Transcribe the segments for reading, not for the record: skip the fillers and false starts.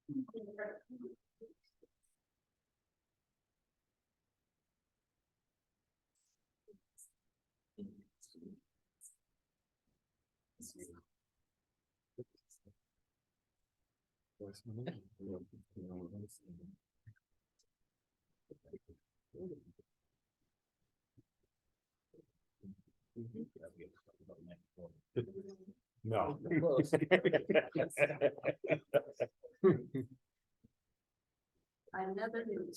No. I never knew.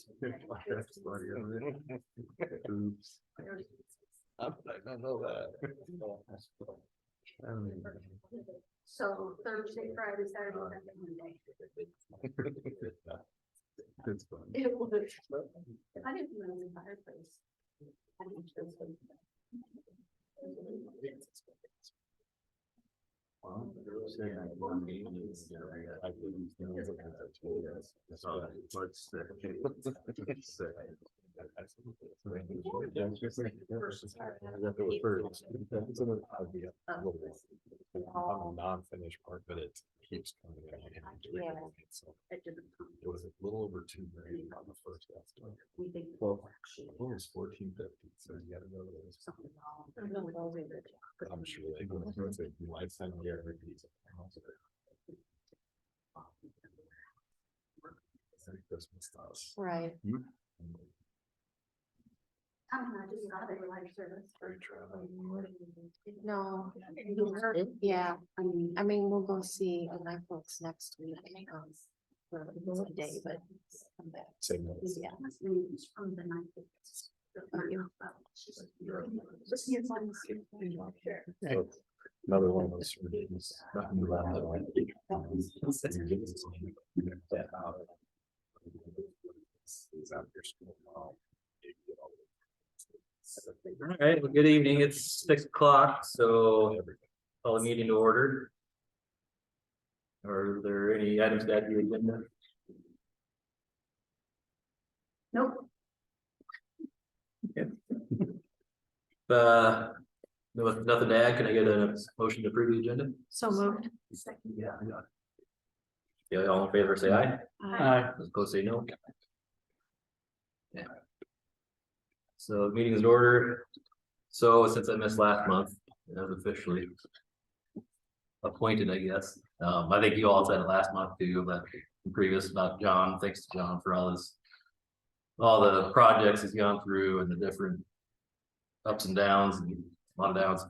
Oops. I don't know that. So Thursday, Friday, Saturday, Sunday, Monday. It's fun. It was. I didn't know the fireplace. I didn't know something. On the non-finished part, but it keeps coming in. So it was a little over $2 million on the first estimate. Well, it was 1450, so you gotta go to those. I'm sure they go through it. You might send me every piece. Christmas stuff. Right. I just got it like service. Very traveling. No. Yeah, I mean, we'll go see my folks next week. For a day, but. come back. Same notes. Yeah. From the night. So, another one of those. Surgeries. He's out your school now. All right, well, good evening. It's 6 o'clock, so call the meeting to order. Are there any items to add to the agenda? Nope. With nothing to add, can I get a motion to approve the agenda? So moved. Yeah, all in favor, say aye. Aye. Those opposed, say no. Yeah. So the meeting is in order. So since I missed last month, I was officially appointed, I guess. I think you all said it last month too, but previous about John, thanks to John for all the projects he's gone through and the different ups and downs and a lot of downs.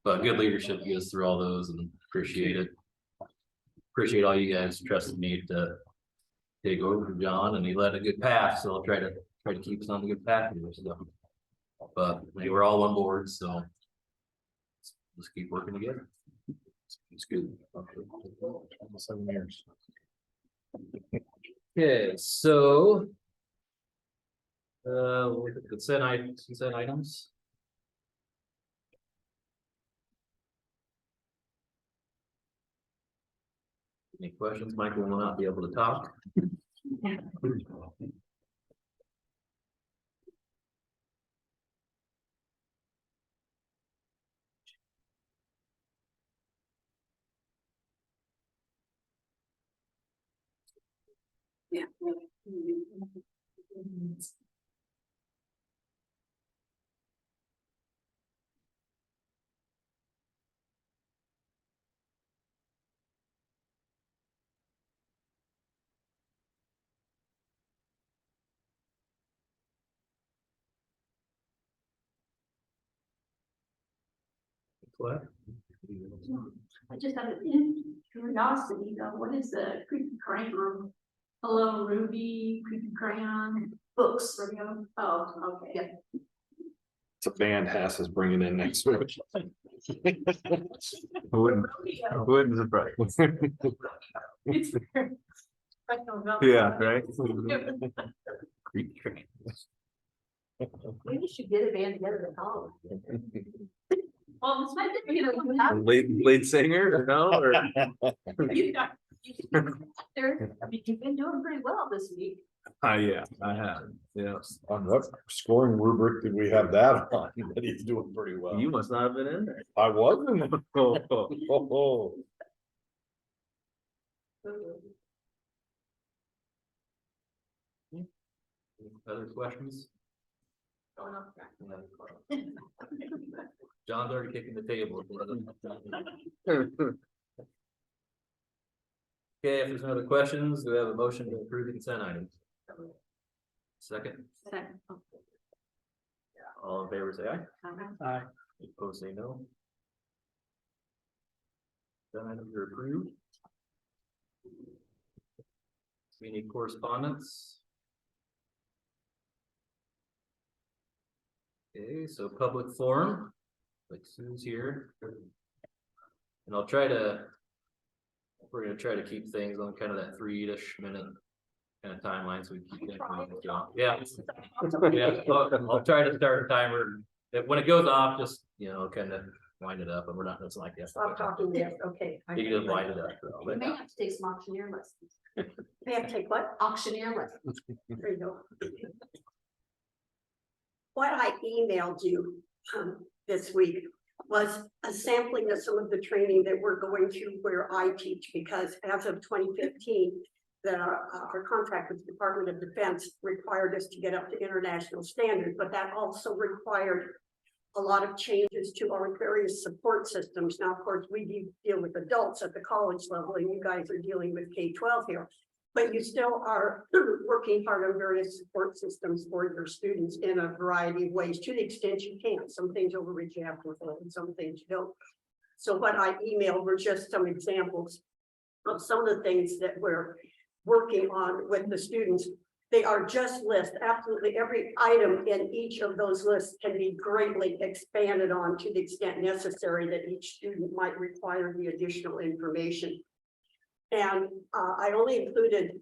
But good leadership gets through all those and appreciate it. Appreciate all you guys trusted me to take over for John, and he led a good path, so I'll try to keep us on the good path here. So, but they were all on board, so let's keep working together. It's good. 7 years. Okay, so consent items. Any questions? Michael will not be able to talk. Yeah. What? I just have a curiosity though, what is the creepy crayon? Hello Ruby, creepy crayon books for you? Oh, okay. Yeah. It's a band Hass is bringing in next week. Wouldn't surprise. It's I don't know. Yeah, right. Maybe we should get a band together to call it. Well, it's meant to be, Lead singer, no, or you got, there, I mean, you've been doing pretty well this week. yeah, I have. Yes. On what scoring rubric did we have that on? That he's doing pretty well. You must not have been in there. I wasn't. Oh. Any other questions? Going off track. John's already kicking the table. Okay, if there's no other questions, do we have a motion to approve the consent items? Second, Second. all in favor, say aye. Aye. Opposed, say no. Consent items are approved. Any correspondence? Okay, so public forum, like Sue's here. And we're gonna try to keep things on kind of that 3-ish minute kind of timeline, so we keep things moving. Yeah. Yeah, I'll try to start a timer. When it goes off, just, kind of wind it up, and we're not, that's like that. Stop talking, yes, okay. You can just wind it up. You may have to take some auctioneer lessons. May have to take what? Auctioneer lessons. There you go. What I emailed you this week was a sampling of some of the training that we're going through where I teach, because as of 2015, our contract with the Department of Defense required us to get up to international standards, but that also required a lot of changes to our various support systems. Now, of course, we deal with adults at the college level, and you guys are dealing with K-12 here, but you still are working hard on various support systems for your students in a variety of ways, to the extent you can. Some things over which you have control, and some things you don't. So what I emailed were just some examples of some of the things that we're working on with the students. They are just lists. Absolutely every item in each of those lists can be greatly expanded on to the extent necessary that each student might require the additional information. And I only included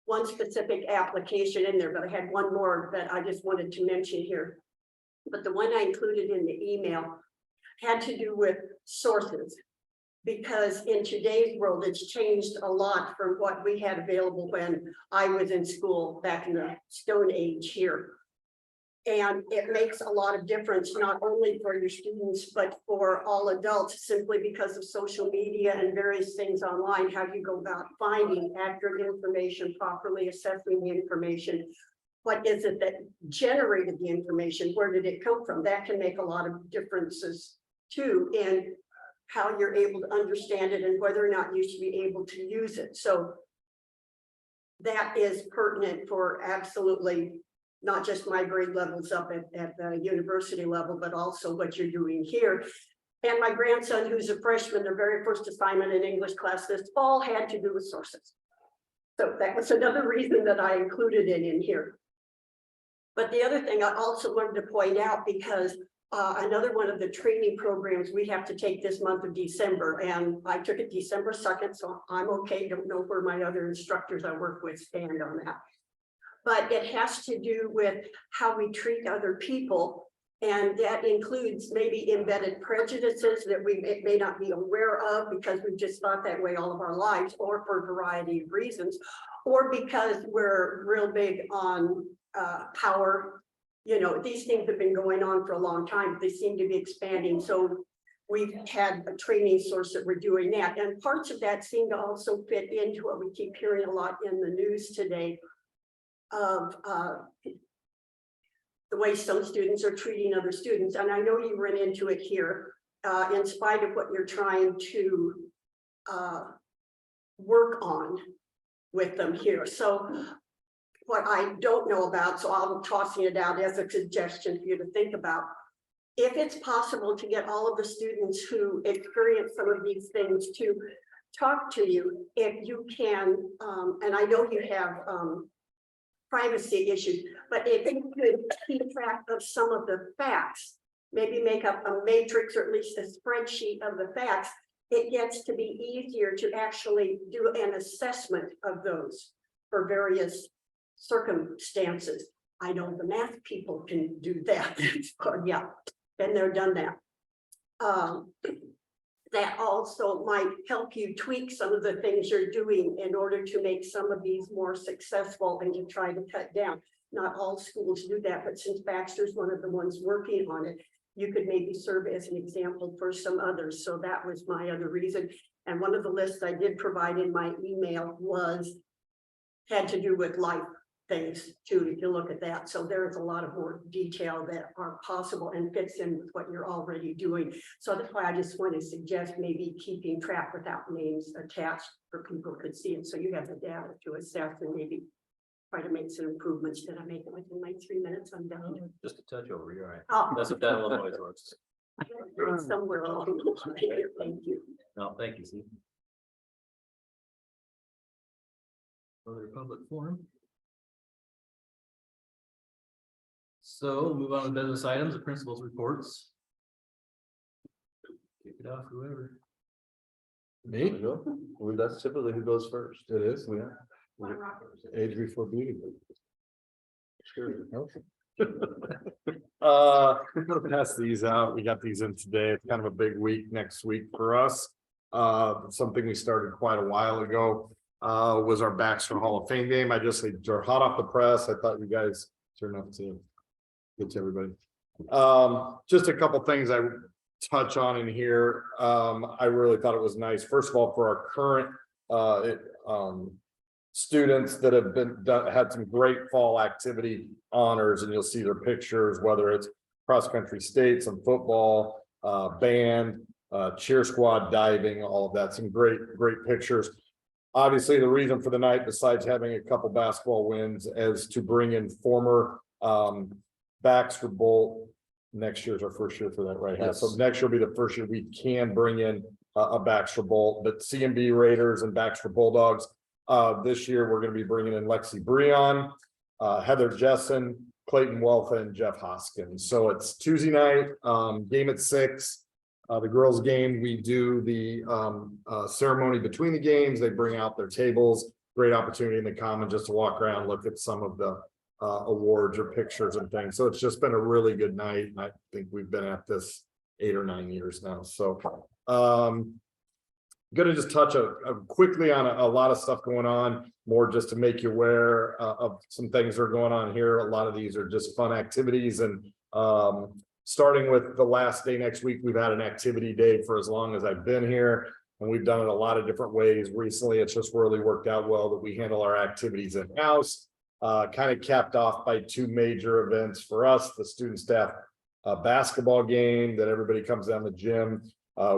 one specific application in there, but I had one more that I just wanted to mention here. But the one I included in the email had to do with sources, because in today's world, it's changed a lot from what we had available when I was in school back in the Stone Age here. And it makes a lot of difference, not only for your students, but for all adults, simply because of social media and various things online. How do you go about finding accurate information, properly assessing the information? What is it that generated the information? Where did it come from? That can make a lot of differences too in how you're able to understand it and whether or not you should be able to use it. So that is pertinent for absolutely not just my grade levels up at the university level, but also what you're doing here. And my grandson, who's a freshman, their very first assignment in English class, this all had to do with sources. So that was another reason that I included it in here. But the other thing I also wanted to point out, because another one of the training programs we have to take this month of December, and I took it December 2nd, so I'm okay. Don't know where my other instructors I work with stand on that. But it has to do with how we treat other people. And that includes maybe embedded prejudices that we may not be aware of because we've just thought that way all of our lives, or for a variety of reasons, or because we're real big on power. These things have been going on for a long time. They seem to be expanding. So we've had a training source that we're doing that. And parts of that seem to also fit into what we keep hearing a lot in the news today, of the way some students are treating other students. And I know you ran into it here, in spite of what you're trying to work on with them here. So what I don't know about, so I'm tossing it out as a suggestion for you to think about. If it's possible to get all of the students who experience some of these things to talk to you, if you can, and I know you have privacy issues, but if you could keep track of some of the facts, maybe make up a matrix or at least a spreadsheet of the facts, it gets to be easier to actually do an assessment of those for various circumstances. I know the math people can do that. Yeah, been there, done that. That also might help you tweak some of the things you're doing in order to make some of these more successful and to try to cut down. Not all schools do that, but since Baxter's one of the ones working on it, you could maybe serve as an example for some others. So that was my other reason. And one of the lists I did provide in my email had to do with life things too, if you look at that. So there's a lot of more detail that are possible and fits in with what you're already doing. So that's why I just want to suggest maybe keeping track without names attached for people could see it. So you have the data to assess and maybe try to make some improvements. Did I make it within like 3 minutes? I'm done. Just a touch over, you're all right. Oh, That's what that little noise was. it's somewhere along the line. Thank you. No, thank you, Steve. Other public forum. So we'll move on to business items, the principal's reports. Kick it off, whoever. Me? Well, that's typically who goes first. It is, yeah. Age before beauty. Sure. I'm gonna pass these out. We got these in today. It's kind of a big week next week for us. Something we started quite a while ago was our Baxter Hall of Fame game. They're hot off the press. I thought you guys turned up to get to everybody. Just a couple things I would touch on in here. I really thought it was nice. First of all, for our current students that have had some great fall activity honors, and you'll see their pictures, whether it's cross country state, some football, band, cheer squad, diving, all of that, some great pictures. Obviously, the reason for the night, besides having a couple basketball wins, is to bring in former Baxter Bolt. Next year's our first year for that, right? Yes. So next year will be the first year we can bring in a Baxter Bolt, but CMB Raiders and Baxter Bulldogs. This year we're going to be bringing in Lexi Breon, Heather Jessen, Clayton Welfa, and Jeff Hoskins. So it's Tuesday night, game at 6. The girls' game, we do the ceremony between the games. They bring out their tables. Great opportunity in the common just to walk around, look at some of the awards or pictures and things. So it's just been a really good night. And I think we've been at this 8 or 9 years now. So going to just touch quickly on a lot of stuff going on, more just to make you aware of some things that are going on here. A lot of these are just fun activities, and starting with the last day next week, we've had an activity day for as long as I've been here, and we've done it a lot of different ways. Recently, it's just really worked out well that we handle our activities in-house, kind of capped off by 2 major events for us, the student staff basketball game that everybody comes down the gym.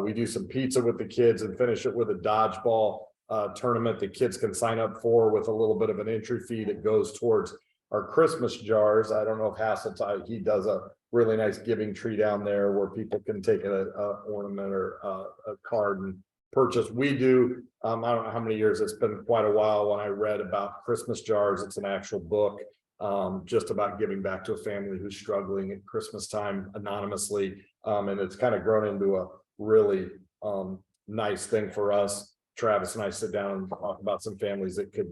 We do some pizza with the kids and finish it with a dodgeball tournament that kids can sign up for with a little bit of an entry fee that goes towards our Christmas jars. I don't know if Hasseltine, he does a really nice giving tree down there where people can take an ornament or a card and purchase. We do, I don't know how many years, it's been quite a while when I read about Christmas jars. It's an actual book just about giving back to a family who's struggling at Christmas time anonymously. And it's kind of grown into a really nice thing for us. Travis and I sit down and talk about some families that could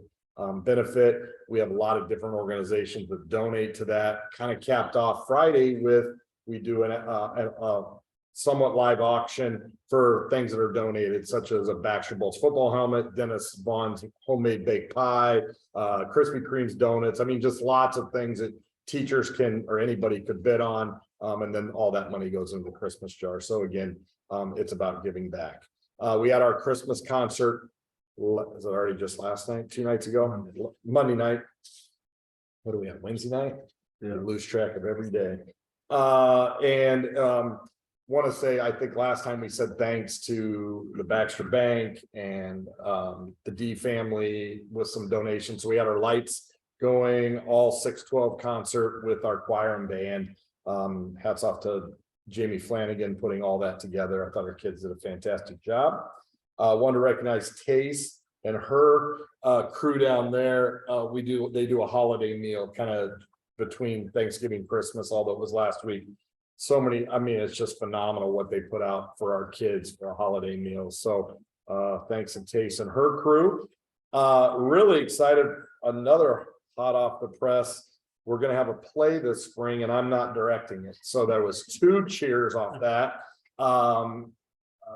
benefit. We have a lot of different organizations that donate to that. Kind of capped off Friday with, we do a somewhat live auction for things that are donated, such as a Baxter Bolts football helmet, Dennis Vaughn's homemade baked pie, Krispy Kreme's donuts. I mean, just lots of things that teachers can, or anybody could bid on. And then all that money goes into the Christmas jar. So again, it's about giving back. We had our Christmas concert. Was it already just last night? 2 nights ago? Monday night. What do we have? Wednesday night? Yeah, lose track of every day. Want to say, I think last time we said thanks to the Baxter Bank and the D family with some donations. So we had our lights going, all 612 concert with our choir and band. Hats off to Jamie Flanagan putting all that together. I thought our kids did a fantastic job. Want to recognize Tace and her crew down there. They do a holiday meal kind of between Thanksgiving, Christmas, although it was last week. So many, I mean, it's just phenomenal what they put out for our kids for a holiday meal. So thanks to Tace and her crew. Really excited. Another hot off the press. We're going to have a play this spring, and I'm not directing it. So there was 2 cheers off that.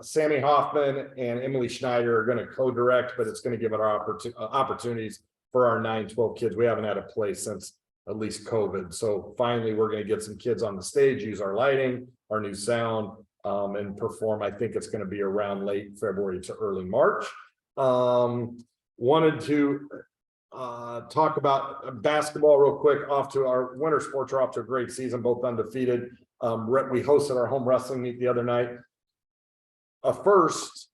Sammy Hoffman and Emily Schneider are going to co-direct, but it's going to give it our opportunities for our 9-12 kids. We haven't had a play since at least COVID. So finally, we're going to get some kids on the stage, use our lighting, our new sound, and perform. I think it's going to be around late February to early March. Wanted to talk about basketball real quick. Off to our winter sports are off to a great season, both undefeated. We hosted our home wrestling meet the other night. First,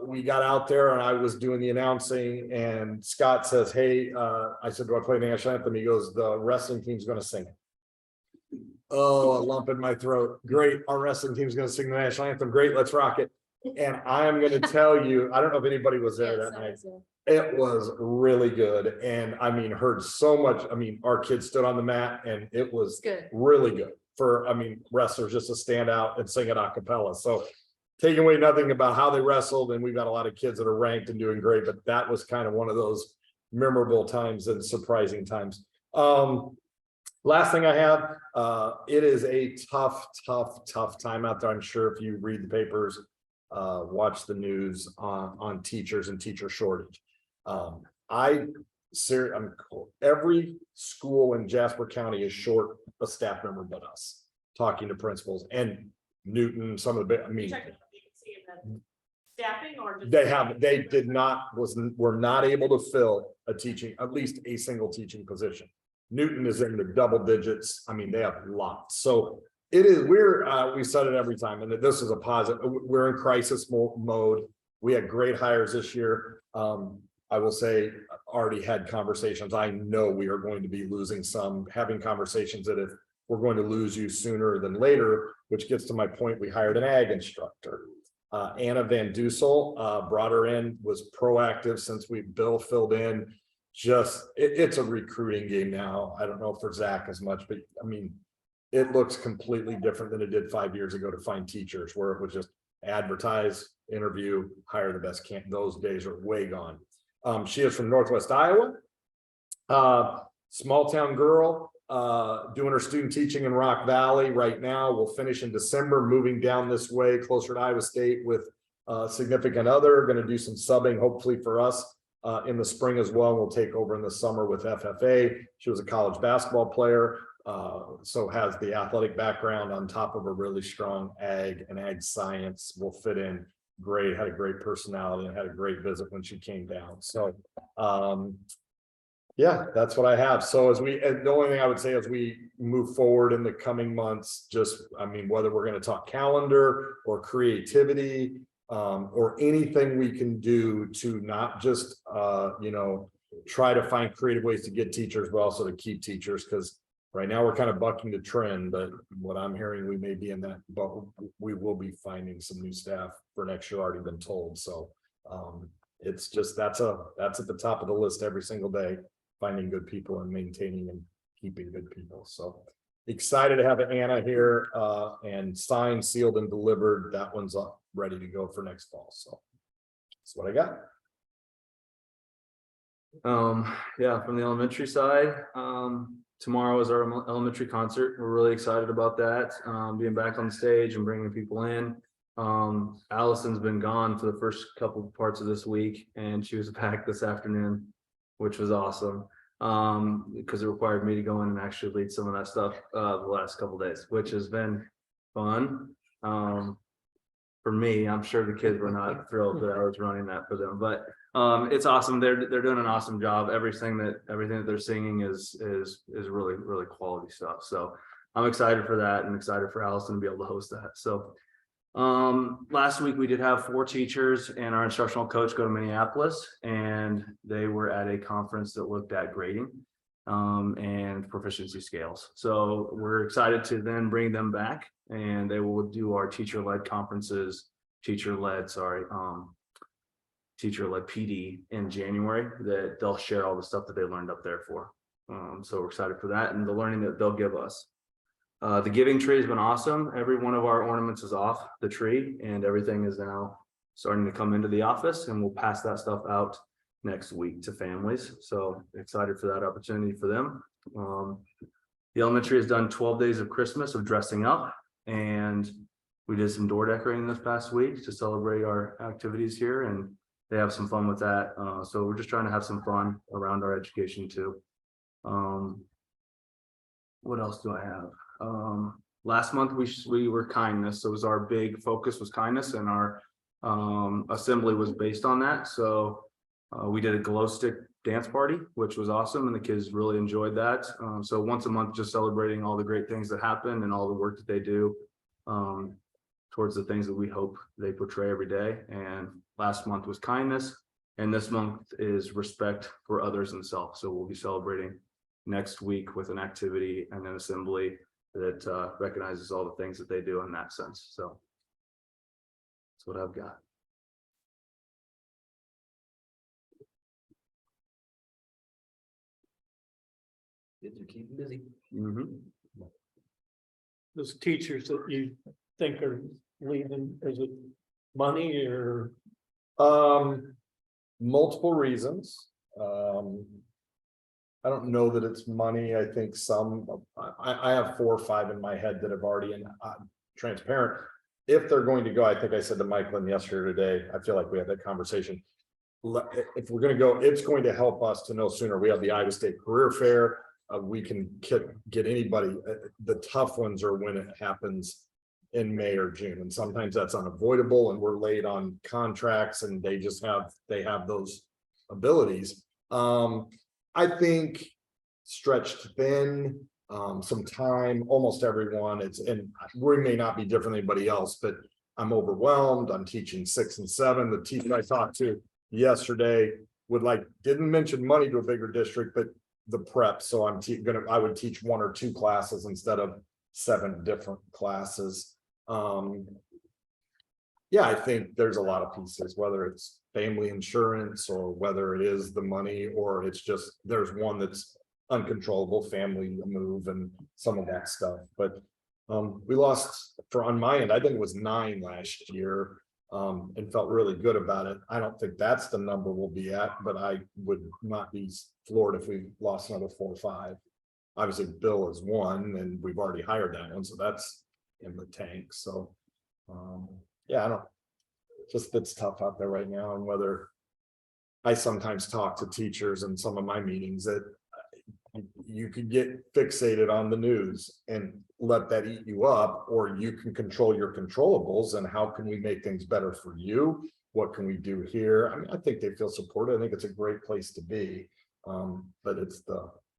we got out there and I was doing the announcing and Scott says, hey, I said, do I play the national anthem? He goes, the wrestling team's going to sing it. Oh, a lump in my throat. Great. Our wrestling team's going to sing the national anthem. Great. Let's rock it. And I'm going to tell you, I don't know if anybody was there that night. It was really good. And I mean, heard so much. I mean, our kids stood on the mat and it was Good. really good for, I mean, wrestlers just to stand out and sing it a cappella. So taking away nothing about how they wrestled. And we've got a lot of kids that are ranked and doing great, but that was kind of one of those memorable times and surprising times. Last thing I have, it is a tough time out there. I'm sure if you read the papers, watch the news on teachers and teacher shortage. Every school in Jasper County is short a staff member but us, talking to principals and Newton, some of the, I mean, Staffing or just were not able to fill at least a single teaching position. Newton is in the double digits. I mean, they have lots. So it is, we said it every time, and this is a positive. We're in crisis mode. We had great hires this year. I will say, already had conversations. I know we are going to be losing some, having conversations that if we're going to lose you sooner than later, which gets to my point, we hired an ag instructor. Anna Van Dussel, brought her in, was proactive since Bill filled in. It's a recruiting game now. I don't know for Zach as much, but I mean, it looks completely different than it did 5 years ago to find teachers, where it was just advertise, interview, hire the best camp. Those days are way gone. She is from Northwest Iowa, small town girl, doing her student teaching in Rock Valley right now. Will finish in December, moving down this way closer to Iowa State with a significant other, going to do some subbing hopefully for us in the spring as well. We'll take over in the summer with FFA. She was a college basketball player, so has the athletic background on top of a really strong ag and ag science. Will fit in great, had a great personality and had a great visit when she came down. So yeah, that's what I have. So the only thing I would say as we move forward in the coming months, I mean, whether we're going to talk calendar or creativity, or anything we can do to not just, try to find creative ways to get teachers, but also to keep teachers. Because right now we're kind of bucking the trend, but what I'm hearing, we may be in that, but we will be finding some new staff for next year, already been told. So it's just, that's at the top of the list every single day, finding good people and maintaining and keeping good people. So excited to have Anna here, and signed, sealed, and delivered. That one's up, ready to go for next fall. So that's what I got. Yeah, from the elementary side, tomorrow is our elementary concert. We're really excited about that, being back on the stage and bringing people in. Allison's been gone for the first couple of parts of this week, and she was back this afternoon, which was awesome, because it required me to go in and actually lead some of that stuff the last couple of days, which has been fun. For me, I'm sure the kids were not thrilled that I was running that for them, but it's awesome. They're doing an awesome job. Everything that they're singing is really quality stuff. So I'm excited for that, and excited for Allison to be able to host that. So last week we did have 4 teachers and our instructional coach go to Minneapolis, and they were at a conference that looked at grading and proficiency scales. So we're excited to then bring them back, and they will do our teacher-led conferences, teacher-led PD in January, that they'll share all the stuff that they learned up there for. So we're excited for that and the learning that they'll give us. The giving tree has been awesome. Every one of our ornaments is off the tree, and everything is now starting to come into the office, and we'll pass that stuff out next week to families. So excited for that opportunity for them. The elementary has done 12 days of Christmas of dressing up, and we did some door decorating this past week to celebrate our activities here, and they have some fun with that. So we're just trying to have some fun around our education too. What else do I have? Last month we were kindness. So it was our big focus was kindness, and our assembly was based on that. So We did a glow stick dance party, which was awesome, and the kids really enjoyed that. So once a month, just celebrating all the great things that happen and all the work that they do towards the things that we hope they portray every day. And last month was kindness, and this month is respect for others and self. So we'll be celebrating next week with an activity and an assembly that recognizes all the things that they do in that sense. So that's what I've got. Kids are keeping busy. Those teachers that you think are leaving, is it money or? Multiple reasons. I don't know that it's money. I think I have 4 or 5 in my head that have already transparent. If they're going to go, I think I said to Michael yesterday or today, I feel like we had that conversation. If we're going to go, it's going to help us to know sooner. We have the Iowa State Career Fair. We can get anybody. The tough ones are when it happens in May or June, and sometimes that's unavoidable, and we're late on contracts, and they have those abilities. I think stretched thin, some time, almost everyone. And we may not be different than anybody else, but I'm overwhelmed. I'm teaching 6 and 7. The teacher I talked to yesterday didn't mention money to a bigger district, but the prep. So I would teach 1 or 2 classes instead of 7 different classes. Yeah, I think there's a lot of pieces, whether it's family insurance or whether it is the money, or it's just there's one that's uncontrollable, family move and some of that stuff. But we lost on my end, I think it was 9 last year, and felt really good about it. I don't think that's the number we'll be at, but I would not be floored if we lost another 4 or 5. Obviously, Bill is 1, and we've already hired that one, so that's in the tank. So yeah, it's tough out there right now. And whether I sometimes talk to teachers in some of my meetings that you could get fixated on the news and let that eat you up, or you can control your controllables. And how can we make things better for you? What can we do here? I mean, I think they feel supported. I think it's a great place to be. But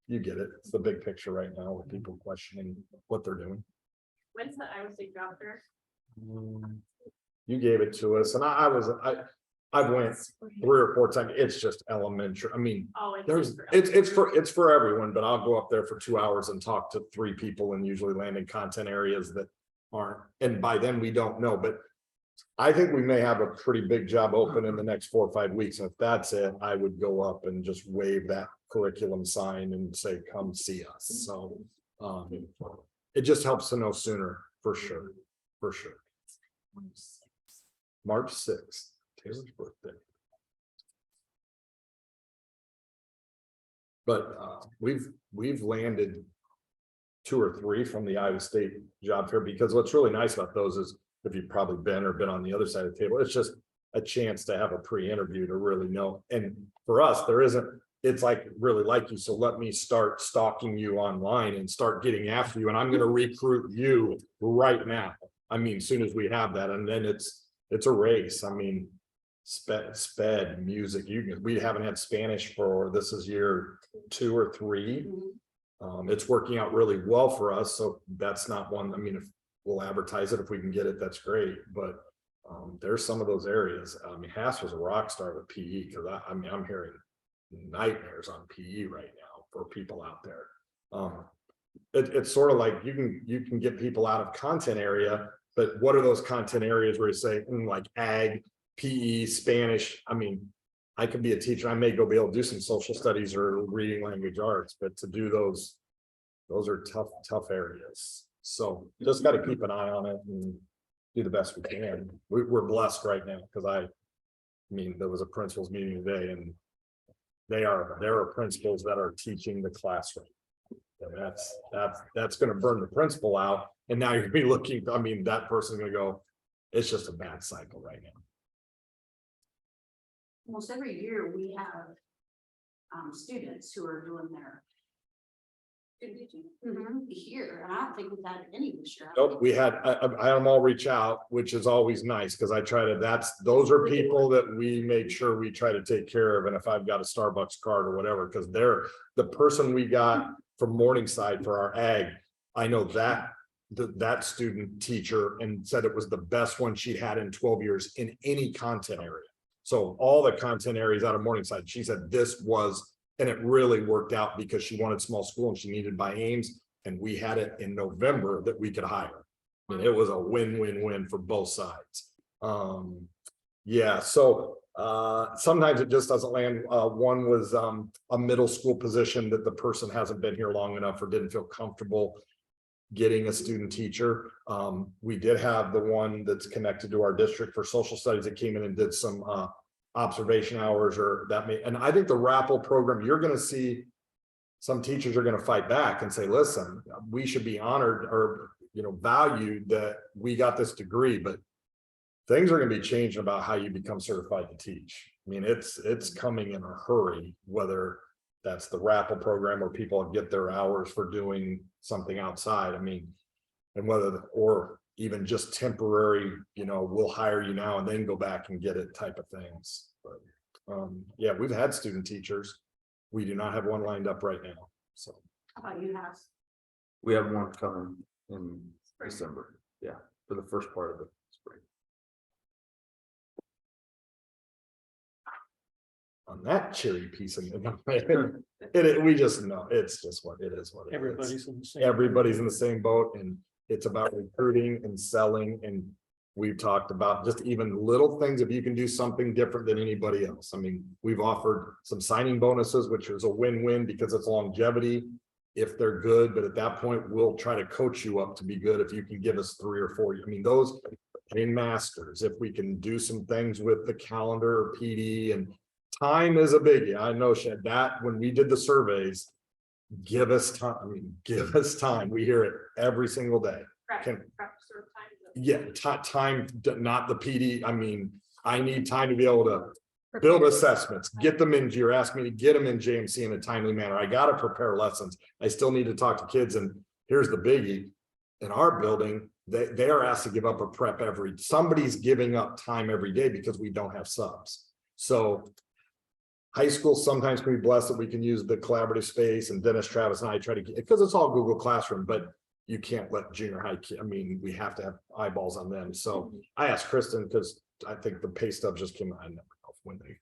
you get it. It's the big picture right now with people questioning what they're doing. When's the Iowa State job fair? You gave it to us, and I went 3 or 4 times. It's just elementary. I mean, it's for everyone, but I'll go up there for 2 hours and talk to 3 people and usually land in content areas that aren't. And by then we don't know, but I think we may have a pretty big job open in the next 4 or 5 weeks. And if that's it, I would go up and just wave that curriculum sign and say, come see us. So it just helps to know sooner, for sure. March 6th, Taylor's birthday. But we've landed 2 or 3 from the Iowa State job fair, because what's really nice about those is, if you've probably been on the other side of the table, it's just a chance to have a pre-interview to really know. And for us, it's like really like you. So let me start stalking you online and start getting after you. And I'm going to recruit you right now. I mean, as soon as we have that, and then it's a race. I mean, sped music. We haven't had Spanish this is year 2 or 3. It's working out really well for us. So that's not one. I mean, if we'll advertise it, if we can get it, that's great. But there's some of those areas. I mean, Haas was a rock star with PE, because I'm hearing nightmares on PE right now for people out there. It's sort of like you can get people out of content area, but what are those content areas where you say like ag, PE, Spanish? I mean, I could be a teacher. I may be able to do some social studies or reading language arts, but to do those are tough areas. So just got to keep an eye on it and do the best we can. We're blessed right now, because I mean, there was a principals meeting today, and there are principals that are teaching the classroom. And that's going to burn the principal out. And now you're going to be looking, I mean, that person's going to go, it's just a bad cycle right now. Almost every year we have students who are doing their Did you? Here, and I don't think we've had any this year. Nope, we had, I had them all reach out, which is always nice, because I try to, those are people that we make sure we try to take care of, and if I've got a Starbucks card or whatever, because they're the person we got from Morningside for our ag. I know that that student teacher and said it was the best one she had in 12 years in any content area. So all the content areas out of Morningside, she said this was, and it really worked out because she wanted small school and she needed by Ames. And we had it in November that we could hire. I mean, it was a win-win-win for both sides. Yeah, so sometimes it just doesn't land. One was a middle school position that the person hasn't been here long enough or didn't feel comfortable getting a student teacher. We did have the one that's connected to our district for social studies that came in and did some observation hours, or that may, and I think the RAPPL program, you're going to see some teachers are going to fight back and say, listen, we should be honored or, you know, valued that we got this degree, but things are going to be changing about how you become certified to teach. I mean, it's coming in a hurry, whether that's the RAPPL program or people get their hours for doing something outside. I mean, and whether, or even just temporary, you know, we'll hire you now and then go back and get it type of things. But yeah, we've had student teachers. We do not have one lined up right now. So How about you, House? We have one coming in December. Yeah, for the first part of the spring. on that cheery piece of it, we just know it's just what it is. What it is. Everybody's in the same. Everybody's in the same boat, and it's about recruiting and selling. And we've talked about just even little things. If you can do something different than anybody else. I mean, we've offered some signing bonuses, which is a win-win because it's longevity if they're good. But at that point, we'll try to coach you up to be good if you can give us 3 or 4. I mean, those in masters, if we can do some things with the calendar or PD, and time is a biggie. I know, Shed, that when we did the surveys, give us time. I mean, give us time. We hear it every single day. Yeah, time, not the PD. I mean, I need time to be able to build assessments, get them in. You're asking me to get them in JMC in a timely manner. I got to prepare lessons. I still need to talk to kids. And here's the biggie. In our building, they are asked to give up a prep somebody's giving up time every day because we don't have subs. So high school sometimes can be blessed that we can use the collaborative space, and Dennis, Travis, and I try to get, because it's all Google Classroom, but you can't let junior high I mean, we have to have eyeballs on them. So I asked Kristen, because I think the pay stub just came out. I never know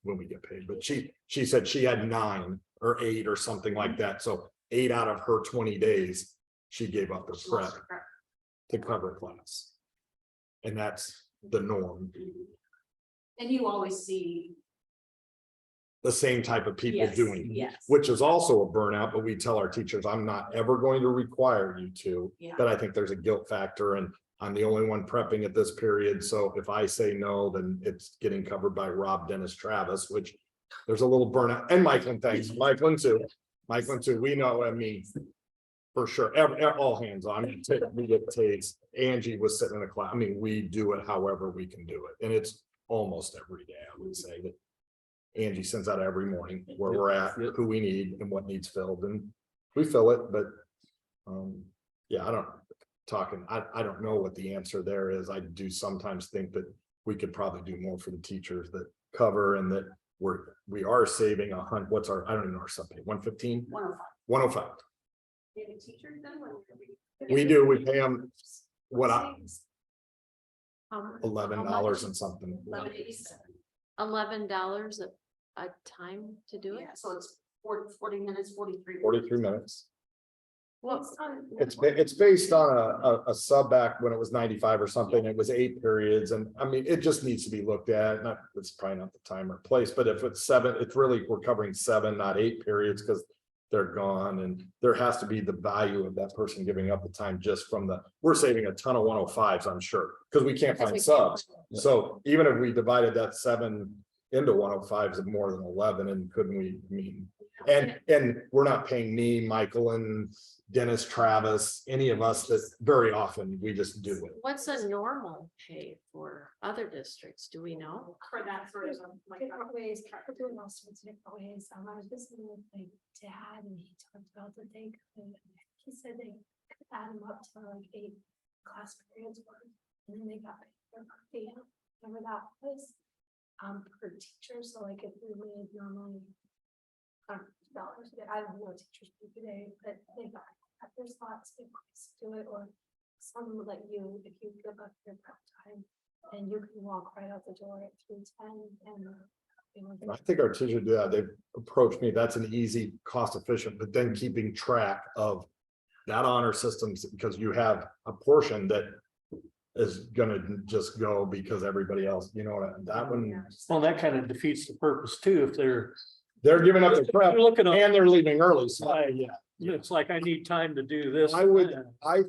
when we get paid, but she said she had 9 or 8 or something like that. So 8 out of her 20 days, she gave up the prep to cover class. And that's the norm. And you always see The same type of people doing, yes. which is also a burnout, but we tell our teachers, I'm not ever going to require you to, but I think there's a guilt factor, and I'm the only one prepping at this period. So if I say no, then it's getting covered by Rob, Dennis, Travis, which there's a little burnout, and Michael, thanks. Michael too. We know, I mean, for sure, all hands on. We get tased. Angie was sitting in a class. I mean, we do it however we can do it. And it's almost every day, I would say, that Angie sends out every morning where we're at, who we need and what needs filled, and we fill it. But yeah, I don't know what the answer there is. I do sometimes think that we could probably do more for the teachers that cover, and that we are saving what's our, I don't even know our sub pay, 115, 105. We do, we pay them $11 and something. $11 a time to do it. Yeah, so it's 40 minutes, 43 minutes. Well, It's based on a sub back when it was 95 or something. It was 8 periods, and I mean, it just needs to be looked at. It's probably not the time or place, but if it's 7, it's really, we're covering 7, not 8 periods, because they're gone, and there has to be the value of that person giving up the time just from we're saving a ton of 105s, I'm sure, because we can't find subs. So even if we divided that 7 into 105s of more than 11, and couldn't we, I mean, and we're not paying me, Michael, and Dennis, Travis, any of us, that very often we just do it. What's a normal pay for other districts? Do we know? for that sort of like Different ways, we're doing all sorts of different ways. I was listening with my dad, and he talked about that they could he said they could add them up to like 8 class periods worth, and then they got paid their per diem, whatever that was. Per teacher, so like if we made normally $100, I don't know what teachers do today, but they got at their slots, they do it, or someone would let you, if you give up your prep time, and you can walk right out the door at 3:10 and. And I think our teachers do that. They've approached me. That's an easy, cost efficient, but then keeping track of that honor systems, because you have a portion that is gonna just go because everybody else, you know, that one, Well, that kind of defeats the purpose too, if they're giving up their prep you're looking at, and they're leaving early. So it's like, I need time to do this. I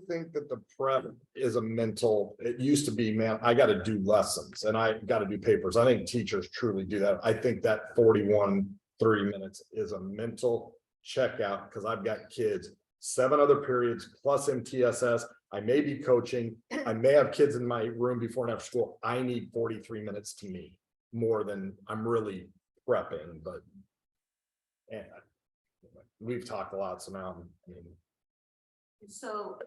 think that the prep is a mental, it used to be, man, I gotta do lessons and I gotta do papers. I think teachers truly do that. I think that 30 minutes is a mental checkout, because I've got kids, 7 other periods plus MTSS. I may be coaching. I may have kids in my room before and after school. I need 43 minutes to me, more than I'm really prepping, but. And we've talked a lot, so now, I mean, So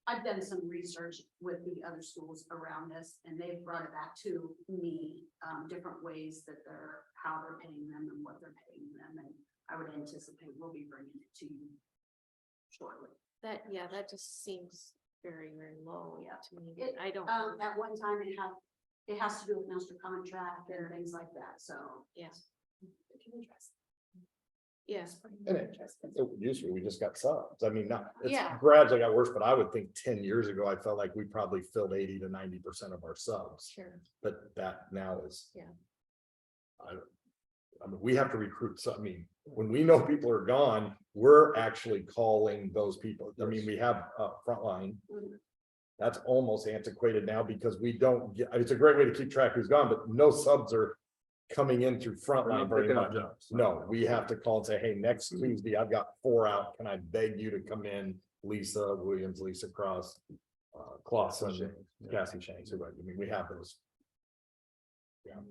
I've done some research with the other schools around this, and they've brought it back to me, different ways that how they're paying them and what they're paying them, and I would anticipate we'll be bringing it to you shortly. That, yeah, that just seems very, very low to me. It, I don't. At one time, it has to do with master contract and things like that, so. Yes. It can address. Yes. and it used to be, we just got subs. I mean, not, it's Yeah. gradually got worse, but I would think 10 years ago, I felt like we probably filled 80 to 90% of our subs, Sure. but that now is. Yeah. I mean, we have to recruit. So, I mean, when we know people are gone, we're actually calling those people. I mean, we have frontline. That's almost antiquated now, because we don't get, it's a great way to keep track who's gone, but no subs are coming in through frontline very much. No, we have to call and say, hey, next Tuesday, I've got 4 out. Can I beg you to come in? Lisa Williams, Lisa Cross, Clausen, Cassie Shanks. I mean, we have those. Yeah.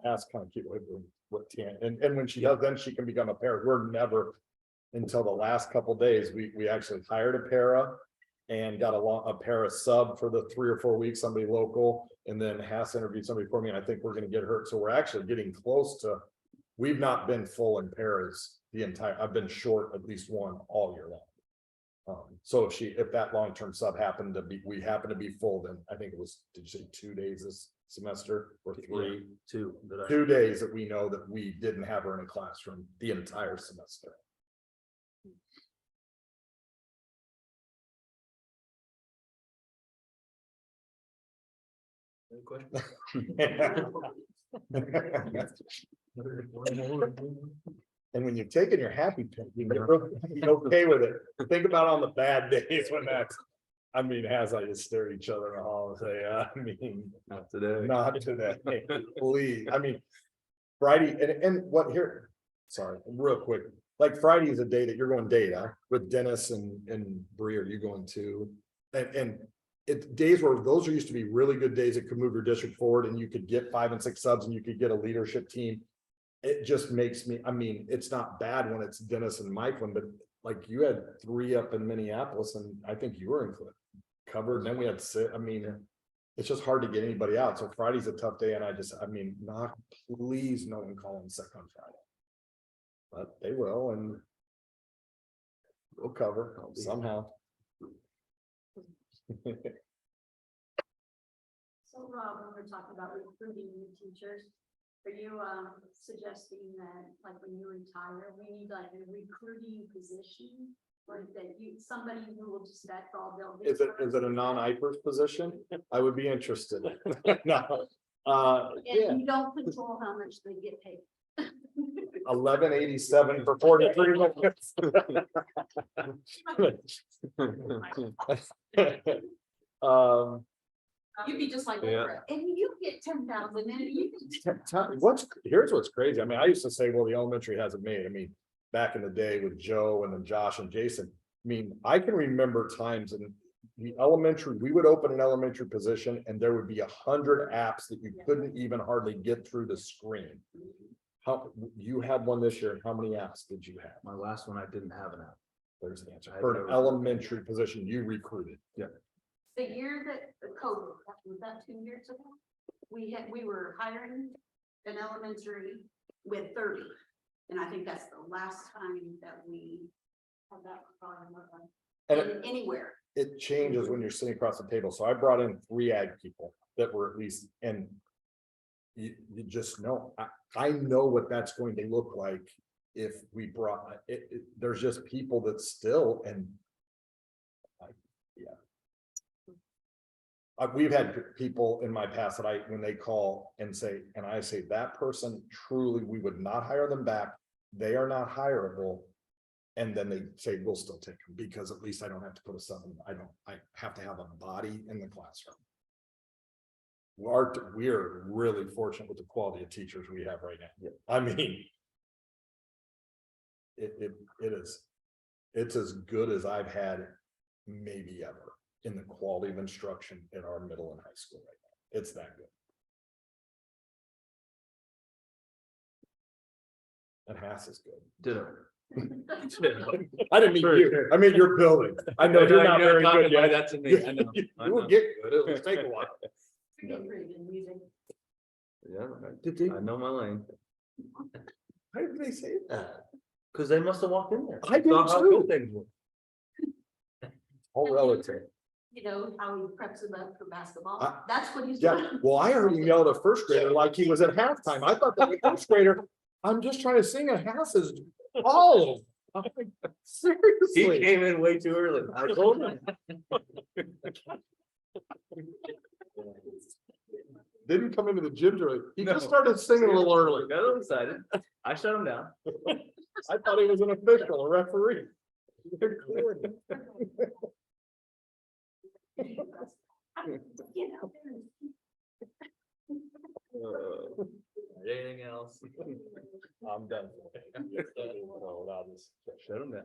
Ask kind of keep what Tian, and when she does, then she can become a para. We're never, until the last couple days, we actually hired a para and got a para sub for the 3 or 4 weeks, somebody local, and then Hass interviewed somebody for me, and I think we're gonna get hurt. So we're actually getting close to, we've not been full in paras the entire, I've been short at least one all year long. So if that long-term sub happened to be, we happen to be full, then I think it was, did you say 2 days this semester or 3? Yeah, 2. 2 days that we know that we didn't have her in a classroom the entire semester. Any questions? And when you've taken your happy pill, you're okay with it. Think about on the bad days when that's, I mean, as I just stare at each other in the hall and say, I mean, Not today. not today, please. I mean, Friday, and what here, sorry, real quick, like Friday is a day that you're going data with Dennis and Bree, are you going to? And it's days where those used to be really good days that could move your district forward, and you could get 5 and 6 subs and you could get a leadership team. It just makes me, I mean, it's not bad when it's Dennis and Michaelin, but like you had 3 up in Minneapolis, and I think you were included, covered, and then we had 6. I mean, it's just hard to get anybody out. So Friday's a tough day, and I mean, not, please, no one call in sick on Friday. But they will, and we'll cover somehow. So Rob, when we're talking about recruiting new teachers, are you suggesting that like when you retire, we need like a recruiting position? Or that somebody who will just vet all buildings? Is it a non-IPERS position? I would be interested. No. And you don't control how much they get paid. 1187 for 43 minutes. You'd be just like, Oprah, and you get 10,000, and you Here's what's crazy. I mean, I used to say, well, the elementary hasn't made. I mean, back in the day with Joe and then Josh and Jason. I mean, I can remember times, and the elementary, we would open an elementary position and there would be 100 apps that you couldn't even hardly get through the screen. How, you had one this year, and how many apps did you have? My last one, I didn't have an app. There's the answer. I For never- an elementary position, you recruited. The year that the COVID, was that 2 years ago? We were hiring an elementary with 30. And I think that's the last time that we had that problem And anywhere. it changes when you're sitting across the table. So I brought in 3 ag people that were at least, and you just know, I know what that's going to look like if we brought it. There's just people that still, and we've had people in my past that when they call and say, and I say, that person truly, we would not hire them back. They are not hireable. And then they say, we'll still take them because at least I don't have to put a sub in. I have to have a body in the classroom. We're really fortunate with the quality of teachers we have right now. I mean, it's as good as I've had maybe ever in the quality of instruction in our middle and high school right now. It's that good. And Haas is good. Ditto. I didn't mean you, I mean your building. I know you're not very good yet. That's to me, I know. I You will know. get good, it'll take a while. Pretty good music. Yeah, Did they, I know my lane. how did they say that? Cause they must have walked in there. I did Saw how too. good things were. All relative. You know, how he preps them up for basketball. I- That's what he's Yeah, doing. well, I heard him yell at a first grader like he was at halftime. I thought that the first grader, I'm just trying to sing a Haas is all. I'm like, He seriously. came in way too early. I told him. Didn't come into the gym early. He just No. started singing a little early. Got a little excited. I shut him down. I thought he was an official, a referee. You know, Anything else? I'm done. No, I'll just Shut him down.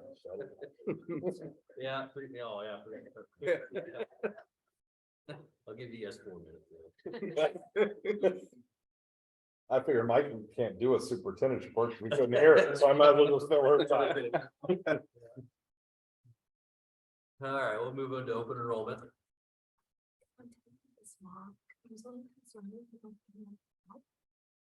Yeah, oh, yeah. I'll give you guys 4 minutes. I figure Mike can't do a superintendent's report, 'cause we couldn't hear it, so I might as well just fill her time. All right, we'll move on to open enrollment. This mom was a little concerned with the help.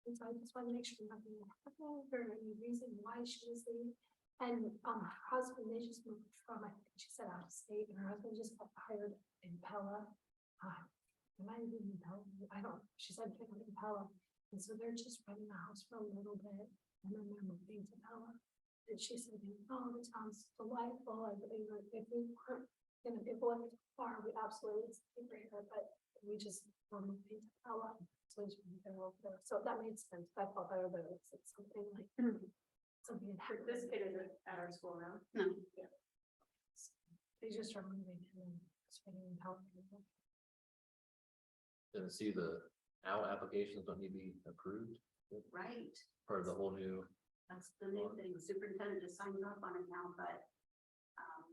And so I just want to make sure nothing happened or any reason why she was leaving. And her husband, they just moved from, I think she said out of state, and her husband just got hired in Pella. It might have been in Pella, I don't, she said pick up in Pella. And so they're just renting the house for a little bit and then they're moving to Pella. And she said, oh, the town's delightful. I mean, like, if we weren't, if it wasn't far, we absolutely stay greater, but we just were moving to Pella. So it's really good over there. So that made sense. I felt better that it's something like something. this kid is at our school now. No. They just are moving and then spending in Pella. And see the applications don't need to be approved, Right. part of the whole new. That's the new thing. Superintendent just signed off on it now, but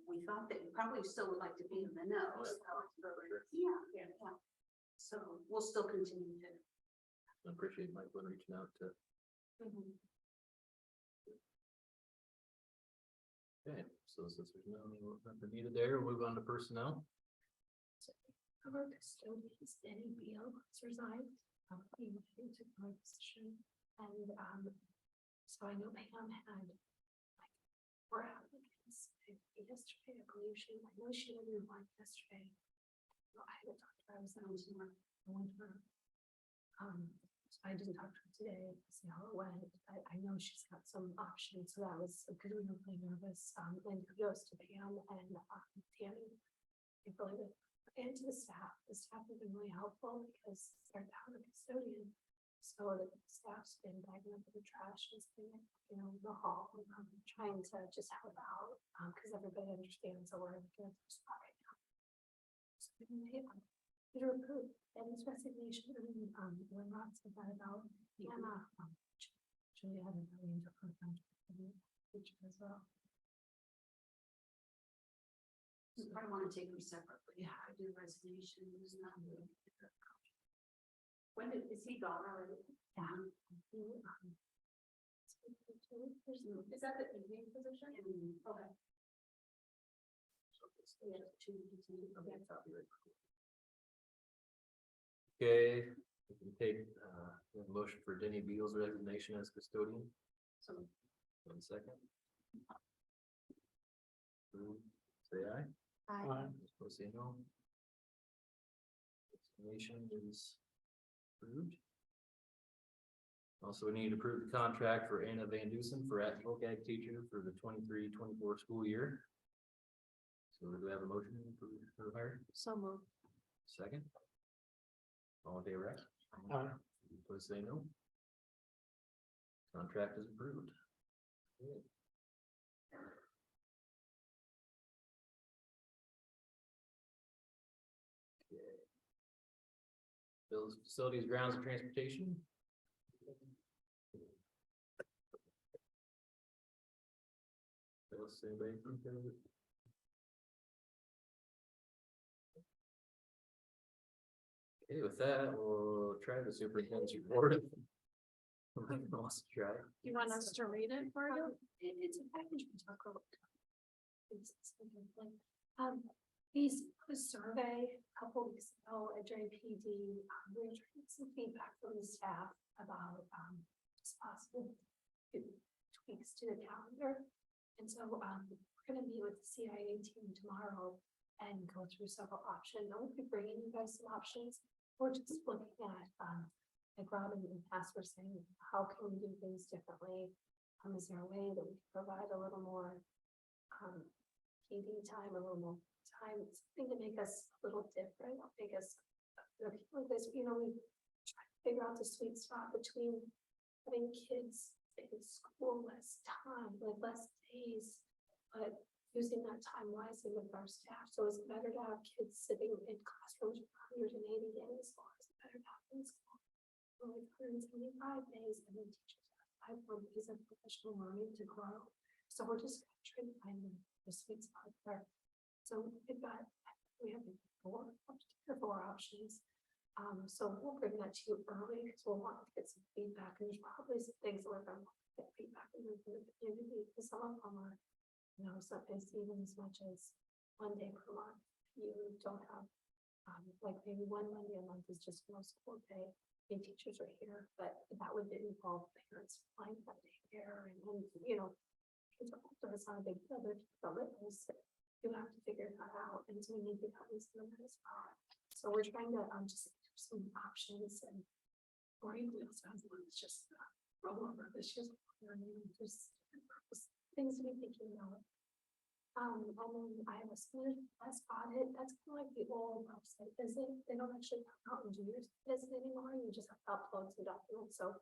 we thought that we probably still would like to be in the know. So, yeah. So we'll still continue to. I appreciate Mike when reaching out to. Okay, so since there's nothing needed there, we'll move on to personnel. Our custodians, Denny Beal has resigned. He took my position and so I know Pam had like 4 applicants yesterday, I believe I know she didn't like yesterday. No, I haven't talked to her, I was down tomorrow. I went to her. So I didn't talk to her today to see how it went. I know she's got some options, so that was because we were really nervous. And kudos to Pam and Tammy. They really did. And to the staff has been really helpful because they're down a custodian. So the staff's been bagging up the trash and staying, the hall, trying to just help out, because everybody understands that we're in a good spot right now. So they're approved, and his resignation, when Rod said that about Hannah, Julia had a really different teacher as well. I want to take them separately. Yeah, I do resignations. When is he gone already? Yeah. Is that the evening position? Okay. Okay, we can take, we have a motion for Denny Beal's resignation as custodian. So, 1 second. Say aye. Opposed, say no. Resignation is approved. Also, we need to approve the contract for Anna Van Dusen for at-will ag teacher for the 23-24 school year. So do we have a motion for her hire? So moved. Second. All in favor, aye? Aye. Opposed, say no. Contract is approved. Okay. Bills, facilities, grounds, and transportation. Bills, anybody? Okay, with that, we'll try the superintendent's report. Wants to try. You want us to read it for you? It's a package we talk about. We put a survey a couple weeks ago at JPD. We were trying to get some feedback from the staff about possible tweaks to the calendar. And so we're going to meet with the CIA team tomorrow and go through several options. I will be bringing you guys some options. We're just looking at like Robin in the past were saying, how can we do things differently? Is there a way that we can provide a little more PD time, a little more time, something to make us a little different, make us like this, you know, we try to figure out the sweet spot between having kids in school less time, like less days, but using that time wisely with our staff. So is it better to have kids sitting in classrooms for 180 days, or is it better to have in school for like 175 days and then teachers have 5 more days of professional learning to grow? So we're just trying to find the sweet spot there. So we have 4 options. So we'll bring that to you early because we'll want to get some feedback. And there's probably some things that we're going to get feedback from the community because some of them are, you know, sometimes even as much as 1 day per month. You don't have like maybe 1 Monday a month is just no school day. And teachers are here, but that would involve parents flying that day there, and then you know, kids are older, it's not a big deal. But if you've got little, you have to figure that out, and so we need to come into them as well. So we're trying to just some options, and or even we also have one that's just roll over this year's learning. There's things to be thinking about. And then I have a student less audit. That's kind of like the old website visit. They don't actually come out and do your visit anymore. You just have to upload some documents. So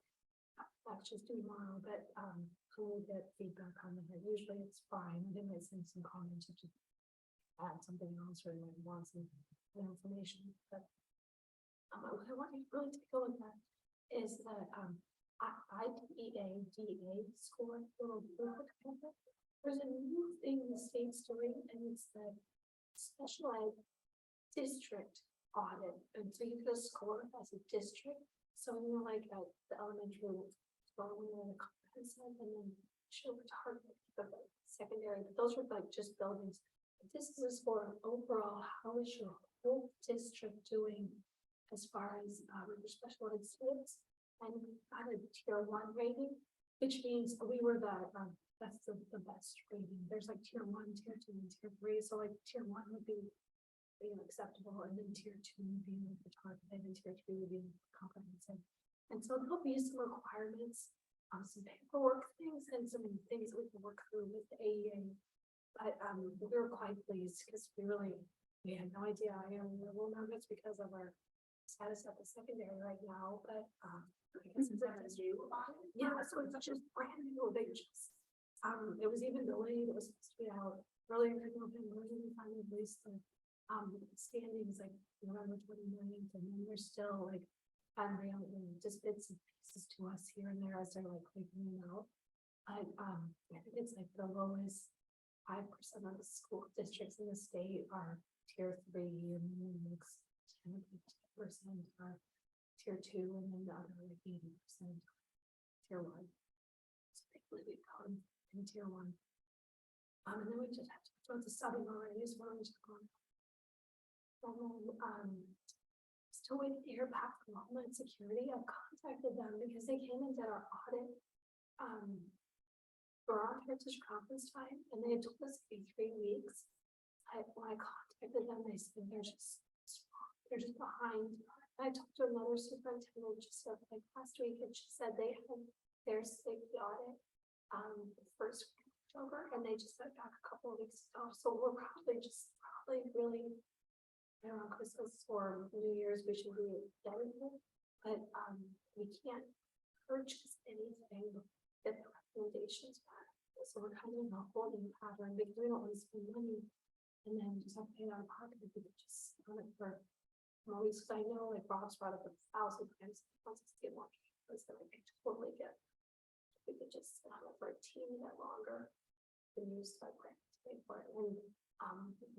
that's just due tomorrow, but we'll get feedback on that. Usually it's fine. They might send some comments to add something else or they might want some information. But what I want you to really take a look at is the IDEA score. There's a new thing the state's doing, and it's the special ed district audit. And so you get a score as a district. So you're like at the elementary school, we were in a comprehensive, and then show target the secondary. But those were like just buildings. But this is a score of overall. How is your whole district doing as far as your special ed students? And we got a tier 1 rating, which means we were the that's the best rating. There's like tier 1, tier 2, and tier 3. So like tier 1 would be acceptable, and then tier 2 would be like the target, and then tier 3 would be comprehensive. And so there'll be some requirements, some paperwork things, and some things that we can work through with the AEA. But we were quite pleased because we had no idea. I am a little nervous because of our status at the secondary right now, but I guess it's new. Yeah, so it's just brand new. They just it was even delayed. It was supposed to be out earlier in November, and we finally released the standings like November 29th, and then they're still like finally out, just bits and pieces to us here and there as they're like clicking them out. But I think it's like the lowest 5% of the school districts in the state are tier 3, and then the next 10% are tier 2, and then the other 80% tier 1. So basically we call them in tier 1. And then we just have to go to subbing already is what I'm just going. And then still waiting to hear back from Homeland Security. I've contacted them because they came and did our audit. For our Heritage Conference time, and they had told us it'd be 3 weeks. When I contacted them, they said they're just behind. I talked to another superintendent just like last week, and she said they had their safety audit the first week of October, and they just went back a couple of weeks ago. So we're probably really around Christmas or New Year's we should be done with it. But we can't purchase anything, get the recommendations back. So we're kind of in a holding pattern because we don't want to spend money and then just have to pay it out of pocket if we could just run it for more weeks. Because I know like Rob's brought up 1,000 times, wants us to get more because then I could totally get, we could just have it for a teeny bit longer than use my grant to pay for it. And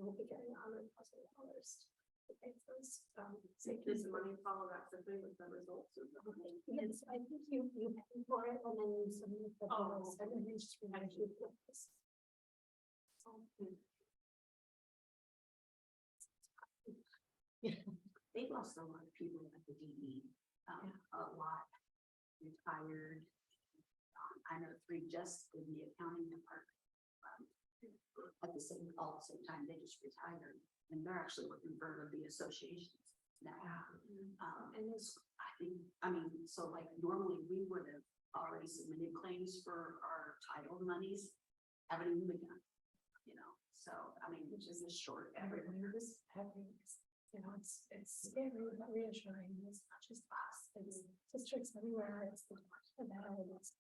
we'll be getting $100,000 to pay for this. Does the money follow that quickly with the results? Yes, I think you pay for it and then you submit the bills and then they just remind you of this. They lost a lot of people at the DE, a lot retired. I know 3 just in the accounting department. At the same time, they just retired and they're actually working for the associations now. And it's, I mean, so like normally we would have already submitted claims for our title monies, haven't even begun, you know, so I mean, which is a short everywhere. You know, it's scary but reassuring. It's not just us, it's districts everywhere, it's the department of ed, it's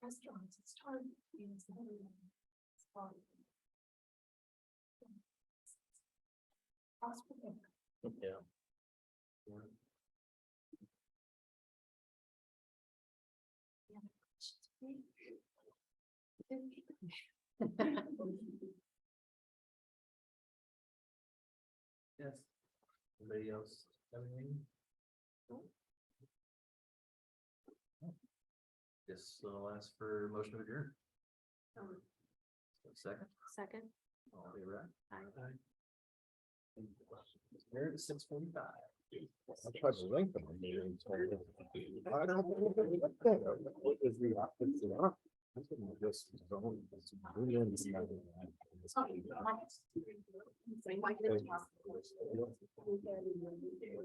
restaurants, it's Target, it's everywhere. Hospital. Yeah. Yes. Anybody else have anything? Guess I'll ask for motion to adjourn. Second. All in favor, aye. Here at 6:45. I tried to lengthen the meeting. I don't know. What is the opposite of? I couldn't just zone this brilliant. Oh,